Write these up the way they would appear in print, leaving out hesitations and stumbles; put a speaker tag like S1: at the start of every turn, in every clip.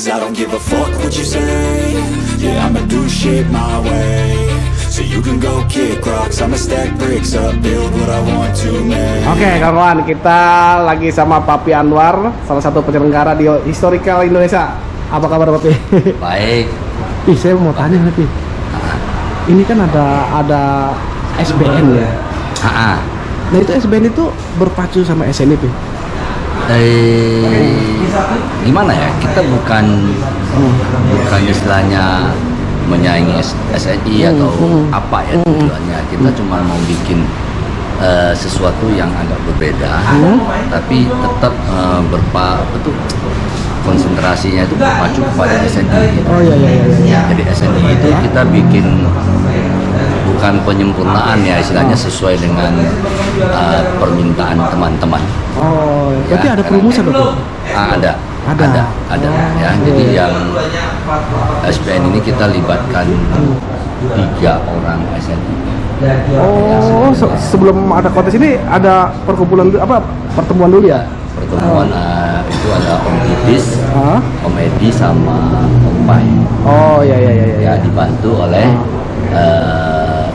S1: 'cause I don't give a fuck what you say. Yeah, I'ma do shit my way. So you can go kick rocks, I'ma stack bricks up, build what I want to make.
S2: Oke kawan, kita lagi sama Papi Anwar, salah satu penyelenggara di Historical Indonesia. Apa kabar Papi?
S3: Baik.
S2: Ih, saya mau tanya nih, ini kan ada SBN ya. Nah itu SBN itu berpacu sama SNI, Pi?
S3: Gimana ya? Kita bukan istilahnya menyaingi SNI atau apa ya tujuannya. Kita cuma mau bikin sesuatu yang agak berbeda, tapi tetap konsentrasinya itu berpacu kepada SNI.
S2: Oh iya.
S3: Jadi SNI itu kita bikin bukan penyempurnaan ya, istilahnya sesuai dengan permintaan teman-teman.
S2: Oh, berarti ada perumusan betul?
S3: Ada ya. Jadi yang SBN ini kita libatkan 3 orang SNI.
S2: Oh, sebelum ada kontes ini ada pertemuan dulu ya?
S3: Pertemuan itu ada Om Idis, Om Edi sama Om Pai.
S2: Oh iya.
S3: Ya, dibantu oleh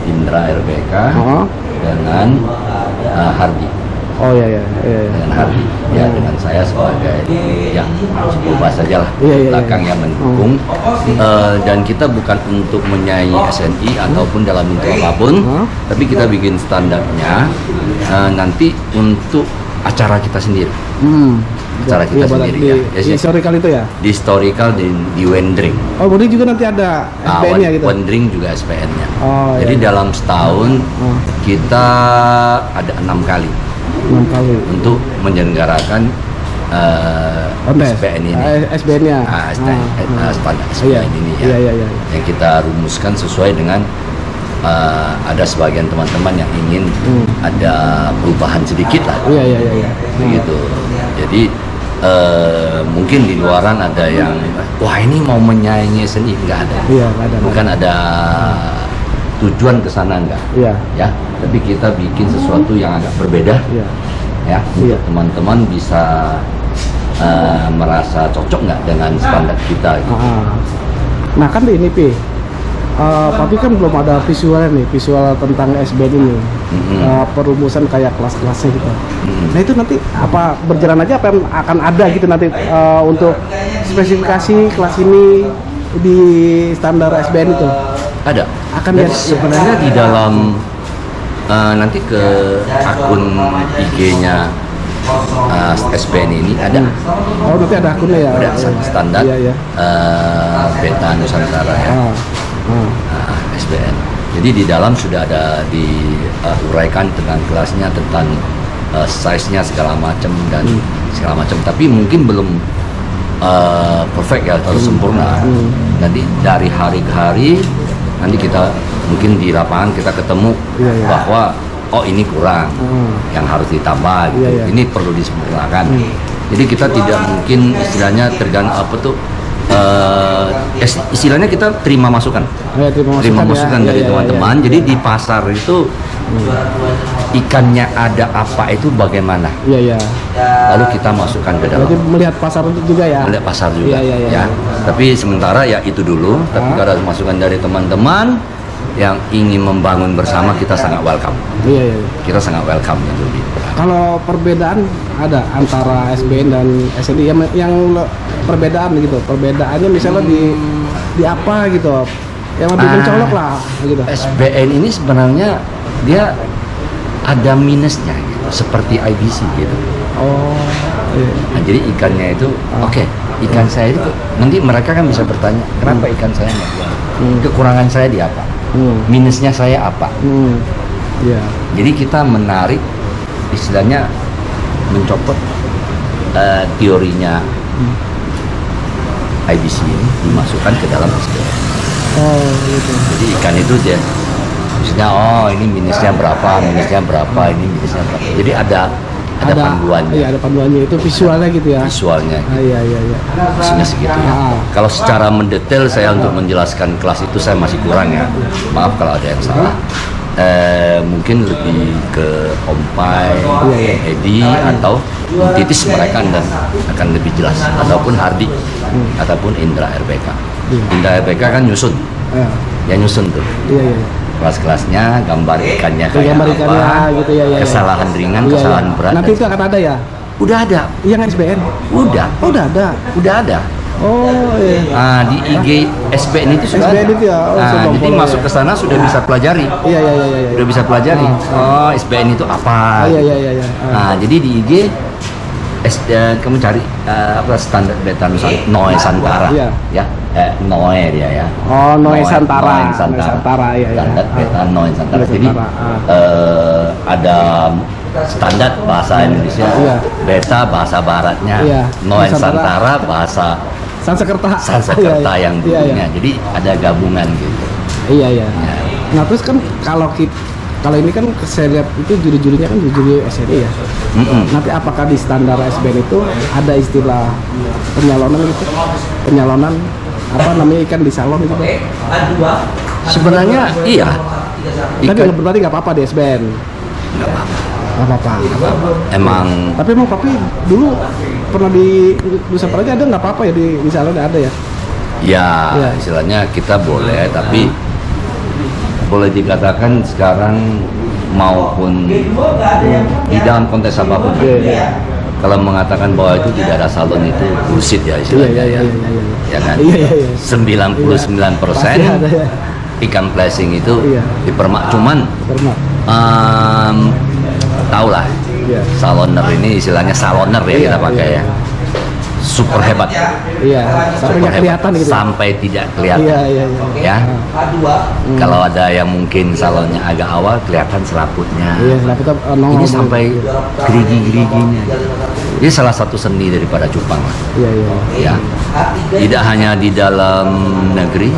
S3: Indra RBK dengan Hardi.
S2: Oh iya.
S3: Dengan Hardi, ya dengan saya sebagai ya coba saja lah belakang yang mendukung. Dan kita bukan untuk menyaingi SNI ataupun dalam bentuk apapun, tapi kita bikin standarnya nanti untuk acara kita sendiri. Acara kita sendiri ya.
S2: Di historical itu ya?
S3: Di historical di Wendring.
S2: Oh, Wendring juga nanti ada SBN-nya gitu?
S3: Wendring juga SBN-nya.
S2: Oh,
S3: jadi
S2: iya.
S3: dalam setahun kita ada 6 kali untuk menyelenggarakan SBN ini.
S2: SBN-nya?
S3: Standar SBN ini ya.
S2: Iya.
S3: Yang kita rumuskan sesuai dengan ada sebagian teman-teman yang ingin ada perubahan sedikit lah.
S2: Iya.
S3: Begitu. Jadi mungkin di luaran ada yang wah ini mau menyaingi SNI, enggak ada.
S2: Iya, enggak ada.
S3: Bukan ada tujuan ke sana, enggak.
S2: Iya.
S3: Ya, tapi kita bikin sesuatu yang agak berbeda.
S2: Iya.
S3: Ya, untuk teman-teman bisa merasa cocok nggak dengan standar kita gitu.
S2: Nah kan ini Pi, Papi kan belum ada visualnya nih, visual tentang SBN ini, perumusan kayak kelas-kelasnya gitu. Nah itu nanti apa berjalan aja apa yang akan ada gitu nanti untuk spesifikasi kelas ini di standar SBN itu?
S3: Ada.
S2: Akan
S3: dan sebenarnya di dalam nanti ke akun IG-nya SBN ini ada.
S2: Oh nanti ada akunnya ya?
S3: Ada standar Beta Nusantara ya. SBN. Jadi di dalam sudah ada diuraikan tentang kelasnya, tentang size-nya segala macam dan segala macam. Tapi mungkin belum perfect ya, terlalu sempurna. Nanti dari hari ke hari nanti kita mungkin di lapangan kita ketemu bahwa oh ini kurang, yang harus ditambah gitu. Ini perlu disempurnakan. Jadi kita tidak mungkin istilahnya tergantung istilahnya kita terima masukan, terima masukan dari teman-teman. Jadi di pasar itu ikannya ada apa itu bagaimana? Lalu kita masukkan ke dalam.
S2: Jadi melihat pasar itu juga ya?
S3: Melihat pasar juga. Ya. Tapi sementara ya itu dulu. Tapi kalau ada masukan dari teman-teman yang ingin membangun bersama, kita sangat welcome. Kita sangat welcome ya lebih.
S2: Kalau perbedaan ada antara SBN dan SNI yang perbedaan gitu. Perbedaannya misalnya di apa gitu. Yang lebih mencolok lah gitu.
S3: SBN ini sebenarnya dia ada minusnya gitu, seperti IBC gitu. Nah, jadi ikannya itu ikan saya itu nanti mereka kan bisa bertanya kenapa ikan saya nggak jual, kekurangan saya di apa, minusnya saya apa. Jadi kita menarik istilahnya mencopot teorinya IBC ini dimasukkan ke dalam SBN. Jadi ikan itu dia maksudnya ini minusnya berapa, ini minusnya berapa. Jadi ada panduannya.
S2: Iya, ada panduannya, itu visualnya gitu ya.
S3: Visualnya.
S2: Iya.
S3: Maksudnya segitu ya. Kalau secara mendetail saya untuk menjelaskan kelas itu saya masih kurang ya. Maaf kalau ada yang salah. Mungkin lebih ke Om Pai, Edi atau Titis mereka akan lebih jelas, ataupun Hardi ataupun Indra RPK.
S2: Iya.
S3: Indra RPK kan nyusun, ya nyusun tuh.
S2: Iya.
S3: Kelas-kelasnya, gambar ikannya kayak
S2: Gambar
S3: apa,
S2: ikannya gitu ya.
S3: kesalahan ringan,
S2: Iya,
S3: kesalahan
S2: iya.
S3: berat.
S2: Nanti itu akan ada ya?
S3: Udah ada,
S2: Yang SBN?
S3: udah ada.
S2: Oh iya.
S3: Nah, di IG SBN itu sudah
S2: SBN
S3: ada.
S2: itu ya? Oh,
S3: Nah,
S2: sudah
S3: jadi
S2: boleh
S3: masuk
S2: ya?
S3: ke sana sudah bisa pelajari.
S2: Iya.
S3: Udah bisa pelajari. Oh, SBN itu apa?
S2: Iya.
S3: Nah, jadi di IG kamu cari apa standar beta Nusantara,
S2: Iya.
S3: ya, Noe dia ya.
S2: Oh, Noe Santara.
S3: Nusantara.
S2: Iya.
S3: Standar beta Noe Santara.
S2: Noe
S3: Jadi
S2: Santara,
S3: ada standar bahasa Indonesia,
S2: Iya.
S3: beta bahasa Baratnya,
S2: Iya.
S3: Noe
S2: Nusantara.
S3: Santara bahasa
S2: Sansekerta.
S3: yang
S2: Iya.
S3: dulunya. Jadi ada gabungan gitu.
S2: Iya. Nah terus kan kalau ini kan saya lihat itu juri-jurinya kan juri SNI ya. Nanti apakah di standar SBN itu ada istilah penyalonan gitu? Penyalonan apa namanya ikan di salon gitu?
S3: Sebenarnya iya.
S2: Tapi berarti nggak apa-apa di SBN.
S3: Nggak apa-apa.
S2: Nggak apa-apa.
S3: Emang
S2: Tapi emang papi dulu pernah di Nusantara aja ada nggak apa-apa ya di salon ada ya?
S3: ya
S2: Iya.
S3: istilahnya kita boleh, tapi boleh dikatakan sekarang maupun di dalam konteks apapun,
S2: Iya.
S3: kalau mengatakan bahwa itu tidak ada salon itu bullshit ya istilahnya.
S2: Iya.
S3: Ya kan?
S2: Iya.
S3: 99%
S2: Pasti ada ya.
S3: ikan flashing itu
S2: Iya.
S3: dipermak, cuman
S2: Pernah.
S3: tahulah
S2: Iya.
S3: saloner ini istilahnya saloner ya
S2: Iya,
S3: kita pakai
S2: iya.
S3: ya, super hebat.
S2: Iya. Sampai
S3: Super
S2: nggak
S3: hebat.
S2: kelihatan gitu.
S3: Sampai tidak kelihatan.
S2: Iya.
S3: Ya. Kalau ada yang mungkin salonnya agak awal kelihatan seraputnya.
S2: Iya. Tapi
S3: Ini sampai gerigi-geriginya. Ini salah satu seni daripada cupang.
S2: Iya.
S3: Ya. Tidak hanya di dalam negeri,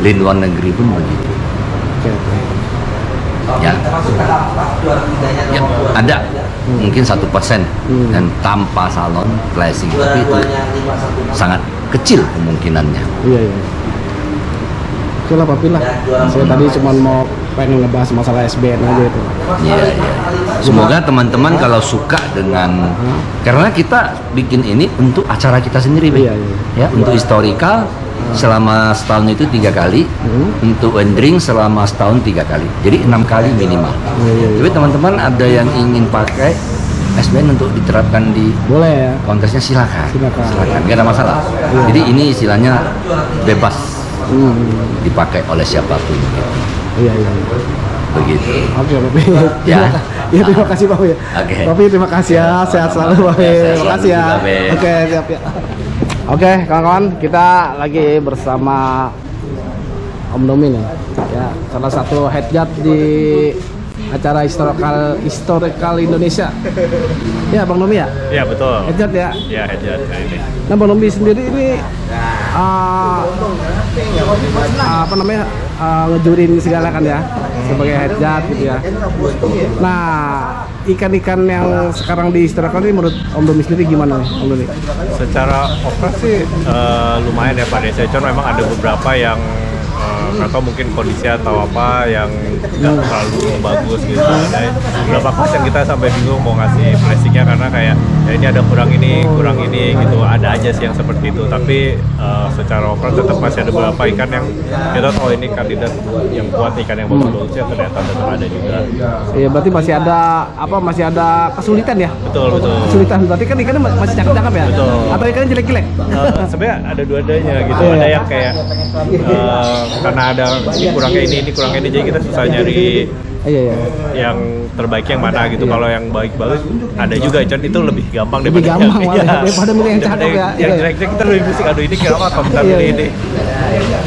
S3: di luar negeri pun begitu.
S2: Oke.
S3: Ya. Ya, ada mungkin 1% dan tanpa salon flashing, tapi itu sangat kecil kemungkinannya.
S2: Iya. Oke lah papi lah. Saya tadi cuma mau pengen ngebahas masalah SBN aja itu.
S3: Iya. Semoga teman-teman kalau suka dengan, karena kita bikin ini untuk acara kita sendiri, Be.
S2: Iya.
S3: Ya, untuk historical selama setahun itu 3 kali, untuk wendring selama setahun 3 kali, jadi 6 kali minimal.
S2: Iya.
S3: Jadi teman-teman ada yang ingin pakai SBN untuk diterapkan di
S2: Boleh ya.
S3: kontesnya, silakan,
S2: Silakan.
S3: nggak ada masalah. Jadi ini istilahnya bebas dipakai oleh siapapun.
S2: Iya.
S3: Begitu.
S2: Oke, Papi.
S3: Ya.
S2: Ya, terima kasih, Papi.
S3: Oke.
S2: Papi, terima kasih ya. Sehat selalu, Papi.
S3: Ya, sehat
S2: Terima kasih ya.
S3: selalu juga, Be.
S2: Oke, siap ya. Oke, kawan-kawan, kita lagi bersama Om Domi nih. Ya, salah satu head judge di acara historical Indonesia. Ya, Bang Domi ya?
S4: Iya betul.
S2: Head judge ya.
S4: Ya head judge kali ini.
S2: Nah, Bang Domi sendiri ini apa namanya ngejurin segala kan ya sebagai head judge gitu ya. Nah, ikan-ikan yang sekarang di historical ini menurut Om Domi sendiri gimana nih, Om Domi?
S4: Secara operasi lumayan ya Pak Desa. Cuma memang ada beberapa yang atau mungkin kondisi atau apa yang nggak terlalu bagus gitu. Ada beberapa kelas yang kita sampai bingung mau ngasih flashingnya karena kayak ya ini ada kurang ini gitu. Ada aja sih yang seperti itu. Tapi secara overall tetap masih ada beberapa ikan yang kita tahu ini kandidat yang kuat, ikan yang bagus-bagusnya kelihatan tetap ada juga.
S2: Iya, berarti masih ada kesulitan ya?
S4: Betul.
S2: Kesulitan berarti kan ikannya masih cakep-cakep ya?
S4: Betul.
S2: Atau ikannya jelek-jelek?
S4: Sebenarnya ada dua-duanya gitu. Ada yang kayak karena ada ini kurangnya ini, jadi kita susah nyari
S2: Iya.
S4: yang terbaik yang mana gitu. Kalau yang bagus ada juga, John, itu lebih gampang
S2: Lebih
S4: daripada
S2: gampang malah, daripada milih yang cakep ya.
S4: Yang jelek-jelek kita lebih bisik, aduh ini kenapa kalau kita pilih ini,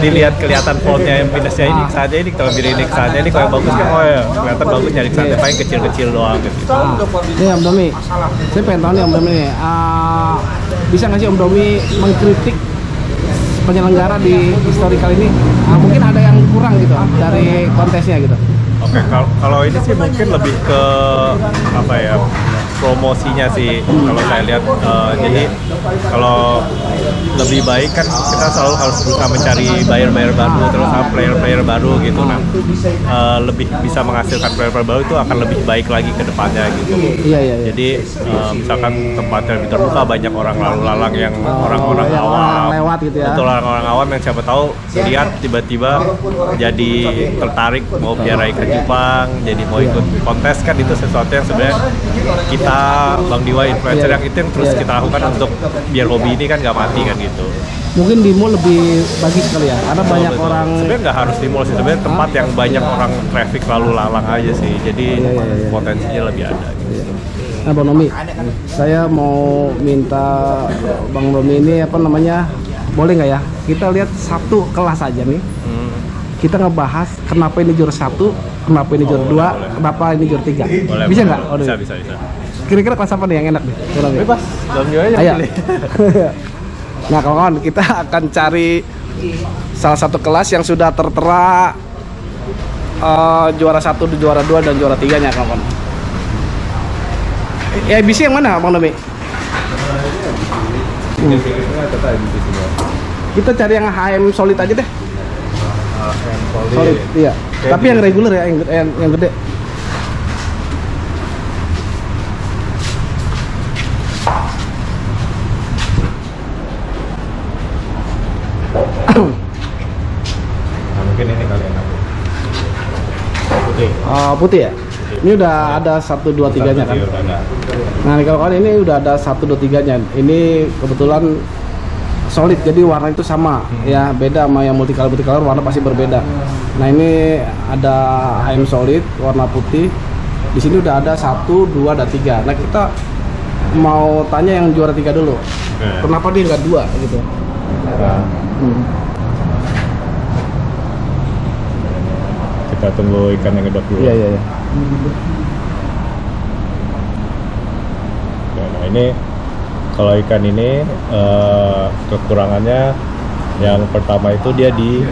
S4: dilihat kelihatan fontnya yang minusnya ini saja, ini kita pilih ini saja, ini kalau yang bagus kan kelihatan bagus, nyari saja paling kecil-kecil doang gitu.
S2: Ini Om Domi, saya pengen tahu nih Om Domi nih, bisa nggak sih Om Domi mengkritik penyelenggara di historical ini? Mungkin ada yang kurang gitu dari kontesnya gitu.
S4: Oke, kalau ini sih mungkin lebih ke apa ya, promosinya sih kalau saya lihat. Jadi kalau lebih baik kan kita selalu harus berusaha mencari buyer-buyer baru, terus player-player baru gitu. Nah, lebih bisa menghasilkan player-player baru itu akan lebih baik lagi ke depannya gitu.
S2: Iya.
S4: Jadi misalkan tempatnya lebih terbuka, banyak orang lalu lalang yang orang-orang awam
S2: lewat gitu ya.
S4: Betul, orang-orang awam yang siapa tahu lihat tiba-tiba jadi tertarik mau piara ikan cupang, jadi mau ikut kontes, kan itu sesuatu yang sebenarnya kita Bang Diwa influencer yang itu yang terus kita lakukan untuk biar hobi ini kan nggak mati kan gitu.
S2: Mungkin di mall lebih bagus sekali ya, karena banyak
S4: Betul.
S2: orang.
S4: Sebenarnya nggak harus di mall sih, sebenarnya tempat yang banyak orang traffic lalu lalang aja sih, jadi potensinya lebih ada gitu.
S2: Nah, Bang Nomi, saya mau minta Bang Nomi ini apa namanya, boleh nggak ya? Kita lihat satu kelas aja nih. Kita ngebahas kenapa ini juara 1, kenapa ini juara 2, kenapa ini juara 3.
S4: Boleh,
S2: Bisa
S4: boleh.
S2: nggak? Oh,
S4: Bisa.
S2: Kira-kira kelas apa nih yang enak nih?
S4: Bebas, Bang Diwa aja
S2: Ayo.
S4: pilih.
S2: Nah, kawan-kawan, kita akan cari salah satu kelas yang sudah tertera juara 1, juara 2, dan juara 3-nya, kawan-kawan. ABC yang mana, Bang Nomi? Kita cari yang HM solid aja deh. Solid, iya. Tapi yang reguler ya, yang gede.
S4: Mungkin ini kali enak. Putih.
S2: Putih ya? Ini udah ada 1, 2, 3-nya kan? Nah, nih kalau ini udah ada 1, 2, 3-nya. Ini kebetulan solid, jadi warna itu sama ya, beda sama yang multicolor warna pasti berbeda. Nah, ini ada HM solid warna putih. Di sini udah ada 1, 2, dan 3. Nah, kita mau tanya yang juara 3 dulu. Kenapa dia nggak 2 gitu?
S4: Kita tunggu ikan yang gedok dulu.
S2: Iya.
S4: Nah, ini kalau ikan ini kekurangannya yang pertama itu dia di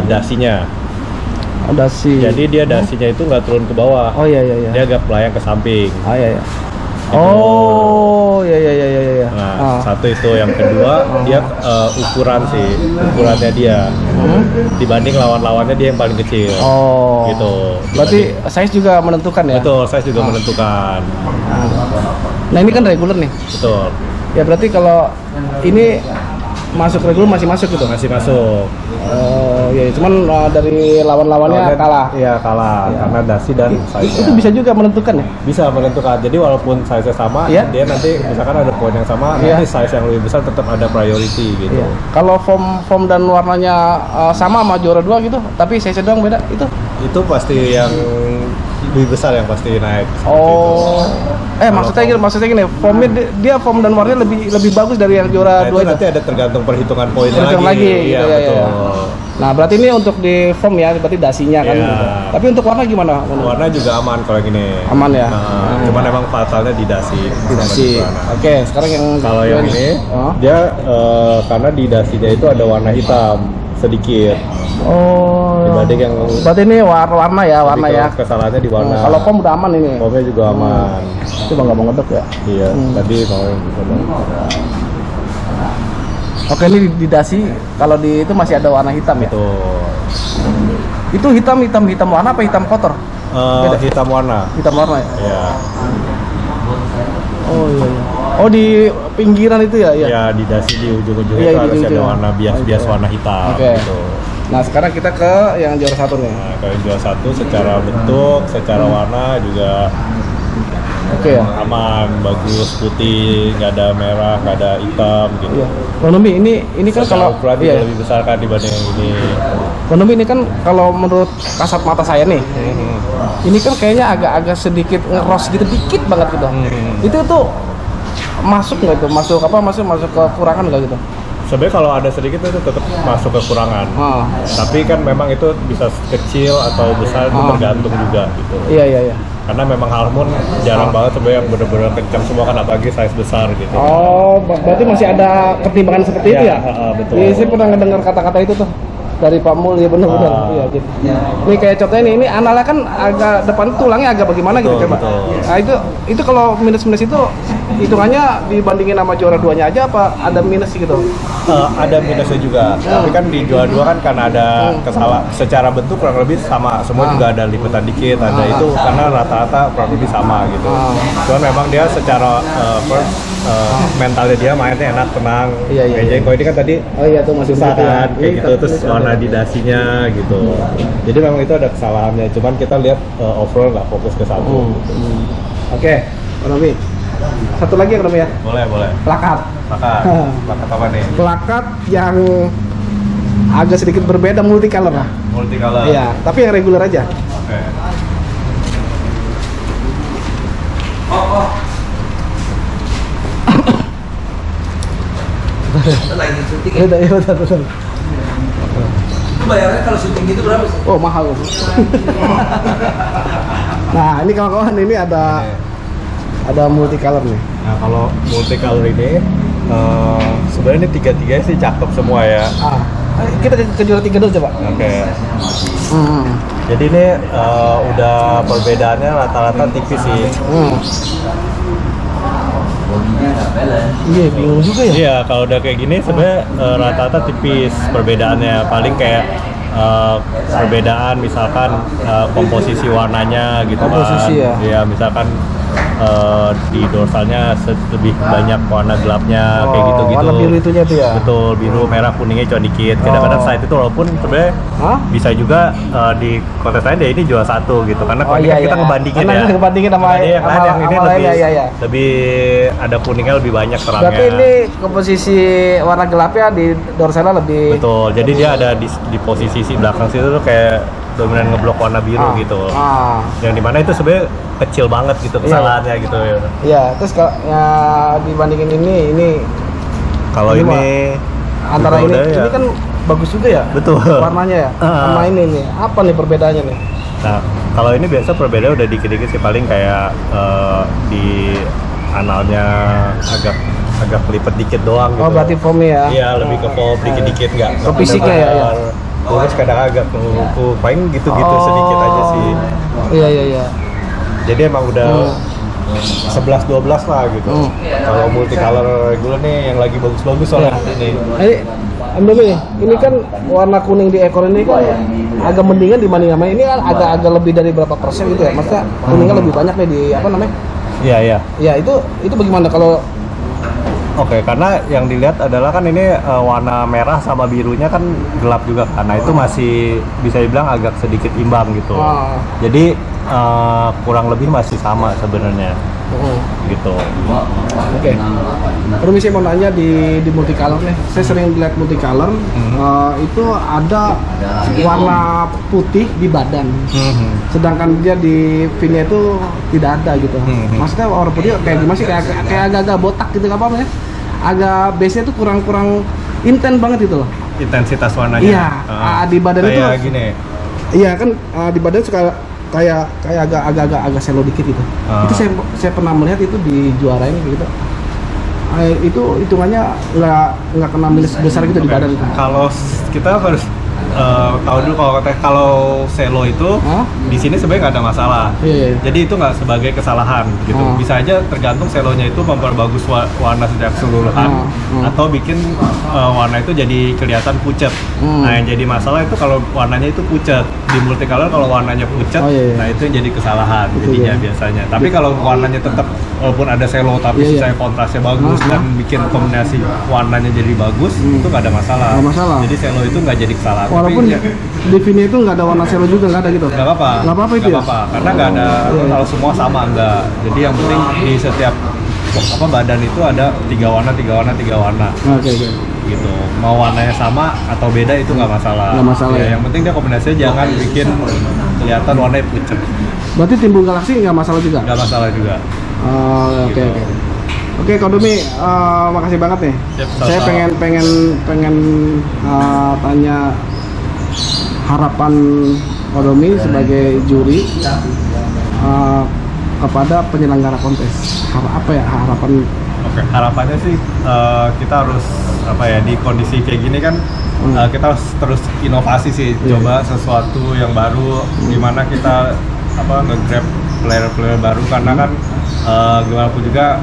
S4: dasinya.
S2: Dasi.
S4: Jadi dia dasinya itu nggak turun ke bawah.
S2: Oh iya.
S4: Dia agak melayang ke samping.
S2: Iya. Oh iya.
S4: Nah, satu itu, yang kedua dia ukurannya dia dibanding lawan-lawannya dia yang paling kecil.
S2: Oh.
S4: Gitu.
S2: Berarti size juga menentukan ya?
S4: Betul, size juga menentukan.
S2: Nah, ini kan reguler nih.
S4: Betul.
S2: Ya berarti kalau ini masuk reguler masih masuk gitu?
S4: Masih masuk.
S2: Oh iya, cuman dari lawan-lawannya kalah.
S4: Iya, kalah karena dasi dan size.
S2: Itu bisa juga menentukan ya?
S4: Bisa menentukan. Jadi walaupun size-nya sama, dia nanti misalkan ada poin yang sama, nanti size yang lebih besar tetap ada priority gitu.
S2: Iya. Kalau form dan warnanya sama juara 2 gitu, tapi size doang beda itu?
S4: Itu pasti yang lebih besar yang pasti naik.
S2: Oh. Maksudnya gini, formnya dia form dan warnanya lebih bagus dari yang juara 2 itu.
S4: Nanti ada tergantung perhitungan poinnya
S2: lagi.
S4: Iya,
S2: gitu,
S4: betul.
S2: Ya. Nah, berarti ini untuk di form ya, berarti dasinya kan. Gitu. Tapi untuk warna gimana?
S4: Warna juga aman kalau yang ini.
S2: Aman ya.
S4: Cuman emang fatalnya di dasi.
S2: Oke, sekarang yang
S4: kalau yang ini dia karena di dasinya itu ada warna hitam sedikit.
S2: Oh.
S4: Dibanding yang.
S2: Berarti ini warna ya.
S4: Kesalahannya di warna.
S2: Kalau form udah aman ini.
S4: Formnya juga aman.
S2: Itu nggak mau ngedok ya?
S4: Iya. Tadi mau yang gitu.
S2: Oke, ini di dasi kalau di itu masih ada warna hitam ya? Itu hitam warna apa hitam kotor?
S4: Hitam warna.
S2: Hitam warna ya?
S4: Iya.
S2: Oh iya. Oh, di pinggiran itu ya?
S4: Iya, di dasi di ujung-ujungnya itu harus ada warna bias warna hitam.
S2: Oke.
S4: Gitu.
S2: Nah, sekarang kita ke yang juara 1 nih.
S4: Nah, kalau juara 1 secara bentuk, secara warna juga
S2: Oke ya.
S4: Aman, bagus, putih, nggak ada merah, nggak ada hitam gitu.
S2: Iya. Nomi, ini kan kalau
S4: ukuran lebih besar kan dibanding yang ini.
S2: Nomi, ini kan kalau menurut kasat mata saya nih, ini kan kayaknya agak-agak sedikit ngeros gitu, dikit banget gitu. Itu tuh masuk nggak itu? Masuk kekurangan nggak gitu?
S4: Sebenarnya kalau ada sedikit itu tetap masuk kekurangan. Tapi kan memang itu bisa kecil atau besar itu tergantung juga gitu.
S2: Iya.
S4: Karena memang halmon jarang banget sebenarnya yang benar-benar kencang semua kan, apalagi size besar gitu.
S2: Oh, berarti masih ada pertimbangan seperti itu ya?
S4: Betul.
S2: Iya, saya pernah ngedengar kata-kata itu tuh. dari Pak Mul ya benar-benar. Iya gitu. Ini kayak contohnya ini analnya kan agak depan tulangnya agak bagaimana gitu coba. Nah itu kalau minus-minus itu hitungannya dibandingin sama juara 2-nya aja apa ada minus gitu?
S4: Ada minusnya juga, tapi kan di juara 2 kan karena ada kesalahan secara bentuk kurang lebih sama, semua juga ada lipatan dikit, ada itu karena rata-rata kurang lebih sama gitu. Cuman memang dia secara mentalnya dia mainnya enak, tenang. Iya. Kalau ini kan tadi
S2: tuh masih
S4: susah kan, kayak gitu, terus warna di dasinya gitu. Jadi memang itu ada kesalahannya, cuman kita lihat overall nggak fokus ke satu. Gitu.
S2: Oke, Pak Romi. Satu lagi ya Romi ya?
S4: Boleh.
S2: Plakat
S4: Apa nih?
S2: Plakat yang agak sedikit berbeda, multicolor lah.
S4: Multicolor.
S2: Iya, tapi yang reguler aja.
S4: Oke.
S3: Lagi syuting
S2: Iya, betul.
S3: itu bayarnya kalau syuting gitu berapa sih?
S2: Oh, mahal. Nah, ini kawan-kawan ini ada multicolor nih.
S4: Nah, kalau multicolor ini sebenarnya ini tiga-tiganya sih cakep semua ya.
S2: Kita ke juara 3 dulu coba.
S4: Oke. Jadi ini udah perbedaannya rata-rata tipis sih.
S2: Iya, bingung juga ya.
S4: Iya, kalau udah kayak gini sebenarnya rata-rata tipis perbedaannya. Paling kayak perbedaan misalkan komposisi warnanya gitu
S2: Komposisi
S4: kan. Iya, misalkan di dorsalnya lebih banyak warna gelapnya kayak gitu-gitu.
S2: Warna biru itunya tuh ya.
S4: Betul, biru, merah, kuningnya cuma dikit. Kadang-kadang side itu walaupun sebenarnya bisa juga di kontes lain ini juara 1 gitu. Karena kita ngebandingin
S2: ya. Ngebandingin sama
S4: yang lain yang ini lebih ada kuningnya lebih banyak terangnya.
S2: Berarti ini komposisi warna gelapnya di dorsalnya lebih.
S4: Betul. Jadi dia ada di posisi belakang situ tuh kayak dominan ngeblok warna biru gitu. Yang dimana itu sebenarnya kecil banget gitu kesalahannya gitu ya. Iya,
S2: terus kalau ya, dibandingin ini
S4: kalau ini
S2: antara ini kan bagus juga ya.
S4: Betul.
S2: Warnanya ya. Sama ini nih. Apa nih perbedaannya nih?
S4: Nah, kalau ini biasa perbedaannya udah dikit-dikit sih, paling kayak di analnya agak kelipet dikit doang gitu.
S2: Oh, berarti foamnya ya.
S4: Iya, lebih ke foam dikit-dikit enggak.
S2: Ke fisiknya ya.
S4: Terus kadang agak numpuk, paling gitu-gitu sedikit aja sih.
S2: Iya.
S4: Jadi emang udah 11-12 lah gitu. Kalau multicolor regular nih yang lagi bagus-bagus soalnya ini. Ini kan warna kuning di ekor ini kan agak mendingan dibanding sama ini kan agak lebih dari berapa persen gitu ya. Maksudnya kuningnya lebih banyak nih di apa namanya? Iya. Ya itu bagaimana kalau Oke, karena yang dilihat adalah kan ini warna merah sama birunya kan gelap juga, karena itu masih bisa dibilang agak sedikit imbang gitu. Jadi kurang lebih masih sama sebenarnya. Gitu.
S2: Oke. Permisi mau nanya di multicolor nih. Saya sering lihat multicolor itu ada warna putih di badan. Sedangkan dia di pinnya itu tidak ada gitu. Maksudnya warna putih kayak gimana sih? Kayak agak-agak botak gitu apa namanya? Agak base-nya tuh kurang intens banget gitu loh. Intensitas warnanya. Iya. Di badan itu kayak gini. Iya kan di badan suka kayak agak selo dikit gitu. Itu saya pernah melihat itu di juara ini gitu. Itu hitungannya nggak kena minus besar gitu di badan itu. Kalau kita harus tahu dulu kalau selo itu di sini sebenarnya nggak ada masalah. Jadi itu nggak sebagai kesalahan gitu. Bisa aja tergantung selonya itu memperbagus warna secara keseluruhan atau bikin warna itu jadi kelihatan pucat. Nah yang jadi masalah itu kalau warnanya itu pucat. Di multicolor kalau warnanya pucat, nah itu yang jadi kesalahan jadinya biasanya. Tapi kalau warnanya tetap walaupun ada selo tapi sisanya kontrasnya bagus dan bikin kombinasi warnanya jadi bagus, itu nggak ada masalah. Jadi selo itu nggak jadi kesalahan. Walaupun di Vini itu nggak ada warna selo juga, nggak ada gitu? Nggak apa-apa. Nggak apa-apa itu ya? Karena nggak ada, kalau semua sama nggak. Jadi yang penting di setiap badan itu ada 3 warna. Oke. Gitu. Mau warnanya sama atau beda itu nggak masalah. Nggak masalah ya. Yang penting dia kombinasinya jangan bikin kelihatan warnanya pucat. Berarti timbul galaksi nggak masalah juga? Nggak masalah juga. Oke. Oke, Kak Domi, makasih banget nih. Saya pengen tanya harapan Kak Domi sebagai juri kepada penyelenggara kontes. Apa ya harapan? Oke, harapannya sih kita harus di kondisi kayak gini kan
S4: kita harus terus inovasi sih, coba sesuatu yang baru, gimana kita nge-grab player-player baru, karena kan gimana pun juga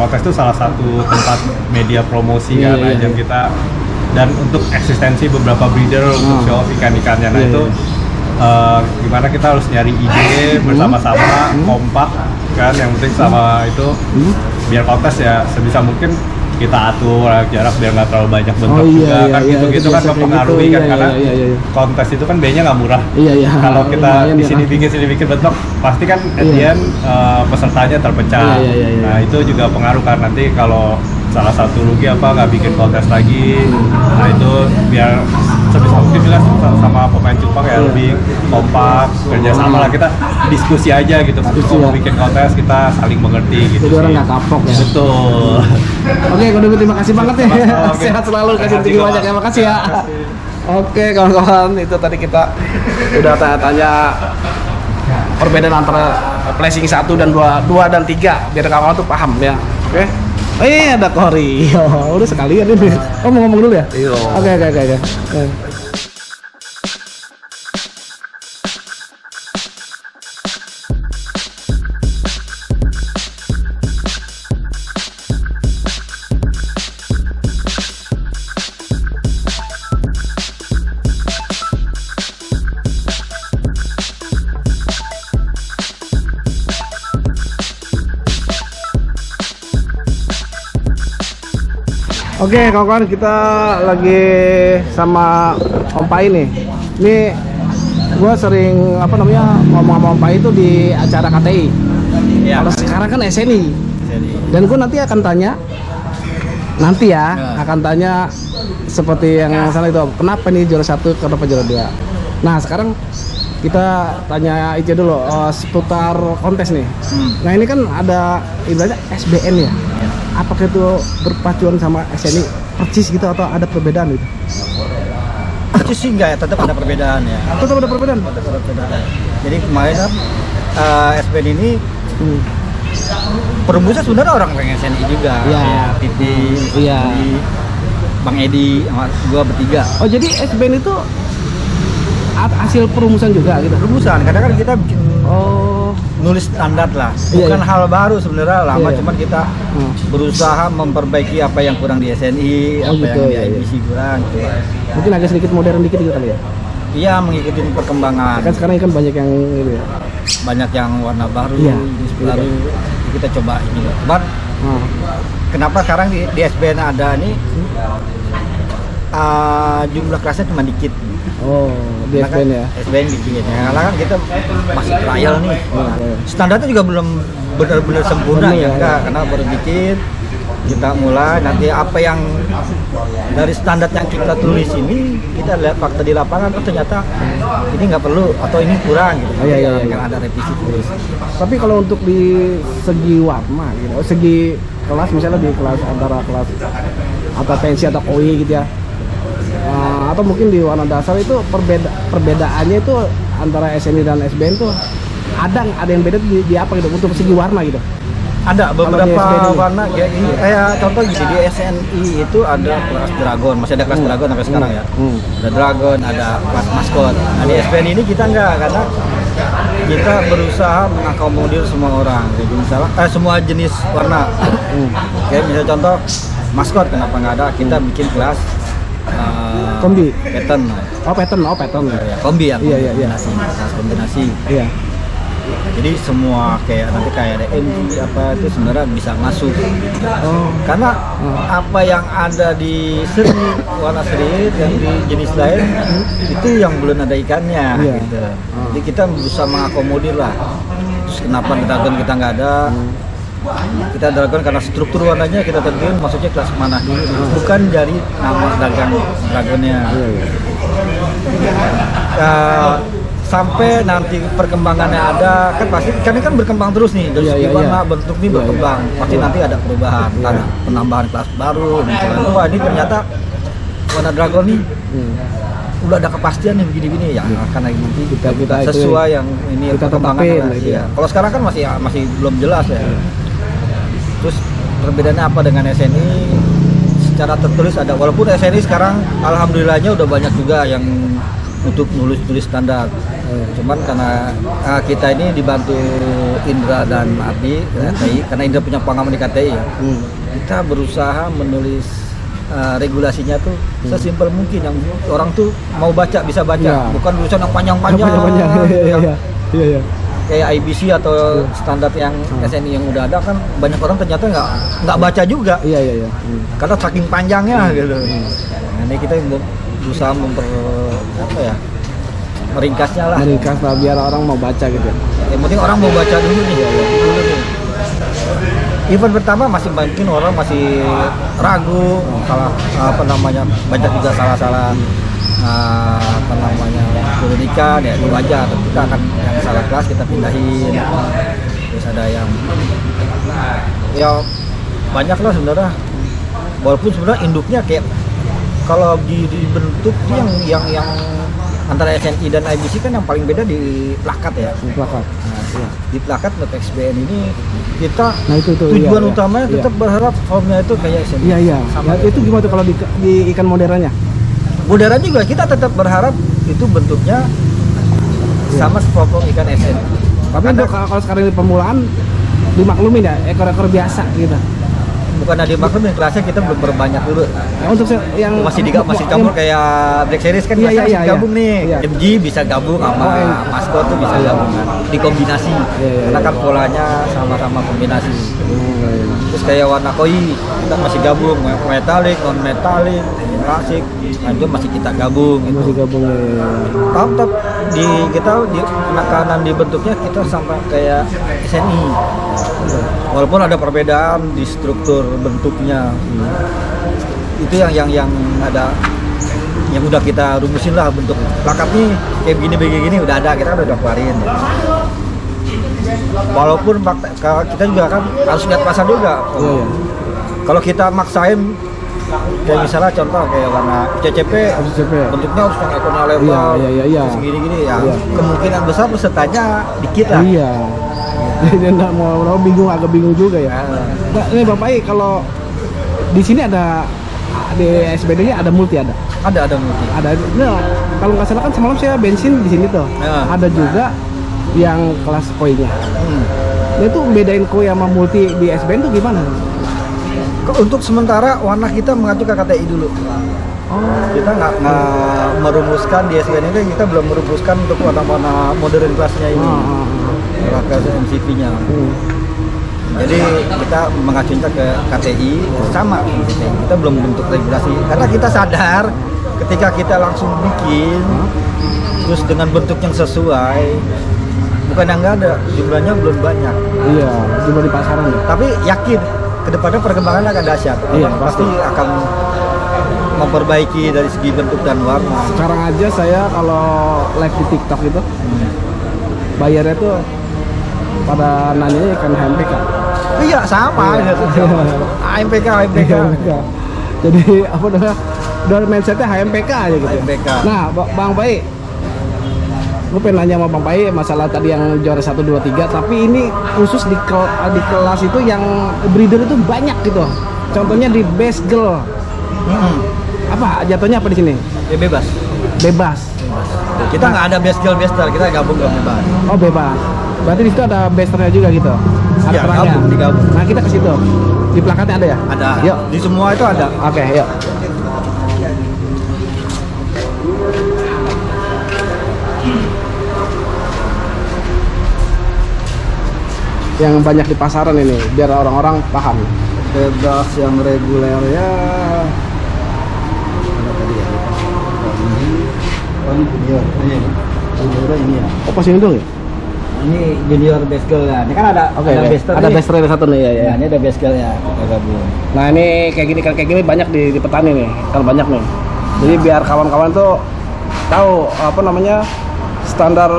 S4: kontes itu salah satu tempat media promosi kan, ajang kita, dan untuk eksistensi beberapa breeder untuk show off ikan-ikannya. Nah itu gimana kita harus nyari ide bersama-sama, kompak kan, yang penting sama itu biar kontes ya sebisa mungkin kita atur jarak biar nggak terlalu banyak bentuk juga kan, gitu-gitu kan mempengaruhi kan, karena kontes itu kan biayanya nggak murah. Kalau kita di sini bikin bentuk, pasti kan at the end pesertanya terpecah. Nah itu juga pengaruh kan, nanti kalau salah satu rugi nggak bikin kontes lagi. Nah itu biar sebisa mungkin juga sama pemain cupang ya lebih kompak, kerjasama lah, kita diskusi aja gitu. Kalau bikin kontes kita saling mengerti gitu.
S2: Jadi orang nggak kapok ya.
S4: Betul.
S2: Oke, kalau terima kasih banget ya. Sehat selalu, kasih tinggi banyak ya, makasih ya. Oke kawan-kawan, itu tadi kita udah tanya-tanya perbedaan antara placing 1 dan 2 dan 3 biar kawan-kawan tuh paham ya. Oke. Ada Kori. Udah sekalian ini. Oh mau ngomong dulu ya?
S3: Iya.
S2: Oke. Oke kawan-kawan, kita lagi sama Om Pai nih. Ini gua sering ngomong sama Om Pai itu di acara KTI. Kalau sekarang kan SNI. Dan gua nanti akan tanya akan tanya seperti yang sana itu, kenapa nih juara 1, kenapa juara 2. Nah sekarang kita tanya itu dulu seputar kontes nih. Nah ini kan ada ibaratnya SBN ya. Apakah itu berpacuan sama SNI persis gitu atau ada perbedaan gitu?
S5: Persis sih enggak ya, tetap ada perbedaan ya.
S2: Tetap ada perbedaan.
S5: Jadi kemarin kan SBN ini perumusnya sebenarnya orang SNI juga.
S2: Iya.
S5: Titi,
S2: Iya.
S5: Bang Edi, sama gua bertiga.
S2: Oh jadi SBN itu hasil perumusan juga gitu?
S5: Perumusan, kadang kan kita bikin nulis standar lah, bukan hal baru sebenarnya, lama cuman kita berusaha memperbaiki apa yang kurang di SNI, apa
S2: gitu,
S5: yang di IBC kurang gitu.
S2: Mungkin agak sedikit modern dikit gitu kali ya?
S5: Iya, mengikuti perkembangan.
S2: Kan sekarang kan banyak yang gitu ya?
S5: Banyak yang warna baru, jenis baru, kita coba ini. Cuman kenapa sekarang di SBN ada nih jumlah kelasnya cuma dikit.
S2: Oh, di SBN ya?
S5: SBN dikit ya, karena kan kita masih trial nih. Standarnya juga belum benar-benar sempurna ya, karena baru bikin. Kita mulai, nanti apa yang dari standar yang kita tulis ini, kita lihat fakta di lapangan, ternyata ini nggak perlu atau ini kurang gitu. Kan ada revisi terus.
S2: Tapi kalau untuk di segi warna gitu, segi kelas misalnya di kelas antara kelas atau pensi atau koi gitu ya, atau mungkin di warna dasar itu perbedaannya itu antara SNI dan SBN tuh ada yang beda di apa gitu untuk segi warna gitu?
S5: Ada beberapa warna kayak contoh gini, di SNI itu ada kelas Dragon, masih ada kelas Dragon sampai sekarang ya. Ada Dragon, ada kelas maskot. Nah di SBN ini kita enggak, karena kita berusaha mengakomodir semua orang. Jadi misalnya semua jenis warna. Kayak misalnya contoh maskot, kenapa nggak ada? Kita bikin kelas
S2: kombi,
S5: pattern.
S2: Pattern.
S5: Ya, kombi ya. Kombinasi.
S2: Iya.
S5: Jadi semua kayak nanti kayak ada MG apa itu sebenarnya bisa masuk. Karena apa yang ada di seri warna seri dan di jenis lain itu yang belum ada ikannya gitu. Jadi kita berusaha mengakomodir lah. Terus kenapa Dragon kita nggak ada? Kita Dragon karena struktur warnanya kita tentuin maksudnya kelas mana dulu, bukan dari nama Dragonnya. Sampai nanti perkembangannya ada, kan pasti kan berkembang terus nih dari segi warna bentuk ini berkembang, pasti nanti ada perubahan, ada penambahan kelas baru. Wah ini ternyata warna Dragon nih udah ada kepastian nih begini-begini ya, karena nanti kita sesuai yang ini perkembangan. Kalau sekarang kan masih belum jelas ya. Terus perbedaannya apa dengan SNI? secara tertulis ada. Walaupun SNI sekarang alhamdulillahnya udah banyak juga yang untuk nulis standar. Cuman karena kita ini dibantu Indra dan Abi KTI, karena Indra punya pengalaman di KTI ya. Kita berusaha menulis regulasinya tuh sesimpel mungkin yang orang tuh mau baca bisa baca, bukan tulisan yang panjang-panjang. Iya. Kayak IBC atau standar yang SNI yang udah ada kan banyak orang ternyata nggak baca juga. Iya. Karena saking panjangnya gitu. Nah, ini kita berusaha meringkasnya lah.
S2: Meringkas lah biar orang mau baca gitu.
S5: Yang penting orang mau baca dulu nih. Event pertama masih mungkin orang masih ragu, banyak juga salah-salah pendidikan ya itu wajar. Kita akan yang salah kelas kita pindahin. Terus ada yang ya banyak lah sebenarnya. Walaupun sebenarnya induknya kayak kalau dibentuk yang antara SNI dan IBC kan yang paling beda di plakat ya. Di plakat. Nah, di plakat untuk XBN ini kita tujuan utamanya tetap berharap formnya itu kayak SNI.
S2: Iya. Sama itu gimana tuh kalau di ikan modernnya?
S5: Modern juga kita tetap berharap itu bentuknya sama seperti ikan SNI.
S2: Tapi untuk kalau sekarang di permulaan dimaklumin ya ekor-ekor biasa gitu.
S5: Bukan ada maklumin, kelasnya kita belum berbanyak dulu.
S2: Untuk yang
S5: masih campur kayak Black Series kan masih gabung nih. MG bisa gabung sama Maskot tuh bisa gabung kan. Dikombinasi. Karena kan polanya sama-sama kombinasi. Terus kayak warna koi kita masih gabung, metalik, non metalik, klasik, lanjut masih kita gabung.
S2: Masih gabung.
S5: Tetap kita di penekanan di bentuknya kita sampai kayak SNI. Walaupun ada perbedaan di struktur bentuknya, itu yang ada, yang udah kita rumusin lah bentuk plakat nih kayak begini udah ada, kita udah keluarin. Walaupun kita juga kan harus lihat pasar juga. Kalau kita maksain kayak misalnya contoh kayak warna CCP. Bentuknya harus yang ekornya lebar, segini-gini ya. Kemungkinan besar pesertanya dikit lah.
S2: Iya. Dia nggak mau agak bingung juga ya. Nah, ini Bapak kalau di sini ada di SBD-nya ada multi
S5: Ada multi.
S2: Ada. Nah, kalau nggak salah kan semalam saya bensin di sini tuh. Ada juga yang kelas koi-nya. Nah itu bedain koi sama multi di SBN tuh gimana?
S5: Untuk sementara warna kita mengacu ke KTI dulu. Kita nggak merumuskan di SBN ini, kita belum merumuskan untuk warna-warna modern kelasnya ini. Kelas MCP-nya. Jadi kita mengacunya ke KTI sama kita belum bentuk regulasi karena kita sadar ketika kita langsung bikin terus dengan bentuk yang sesuai, bukan yang nggak ada, jumlahnya belum banyak.
S2: Iya, jumlah di pasaran ya.
S5: Tapi yakin kedepannya perkembangan akan dahsyat.
S2: Iya,
S5: pasti akan memperbaiki dari segi bentuk dan warna.
S2: Sekarang aja saya kalau live di TikTok itu bayarnya tuh pada nanya ikan HMPK.
S5: Iya sama gitu. HMPK.
S2: Jadi apa udah mindsetnya HMPK aja gitu.
S5: HMPK.
S2: Nah Bang Pai, gue pengen nanya sama Bang Pai masalah tadi yang juara 1, 2, 3. Tapi ini khusus di kelas itu yang breeder itu banyak gitu. Contohnya di best girl. Apa jatuhnya apa di sini?
S5: Ya bebas. Kita nggak ada best girl kita gabung bebas.
S2: Oh bebas. Berarti di situ ada besternya juga gitu. Ada
S5: ya, digabung.
S2: Nah kita ke situ. Di plakatnya ada ya?
S5: Ada.
S2: Yuk.
S5: Di semua itu ada.
S2: Oke, yuk. Yang banyak di pasaran ini biar orang-orang paham.
S5: Bebas yang reguler ya. Ada tadi ya. Ini ya.
S2: Oh pas ini dong ya?
S5: Ini junior best girl ya. Ini kan ada bester.
S2: Ada bester satu nih ya.
S5: Ini ada best girl ya. Gabung.
S2: Nah ini kayak gini banyak di petani nih. Kalau banyak nih. Jadi biar kawan-kawan tuh tahu apa namanya standar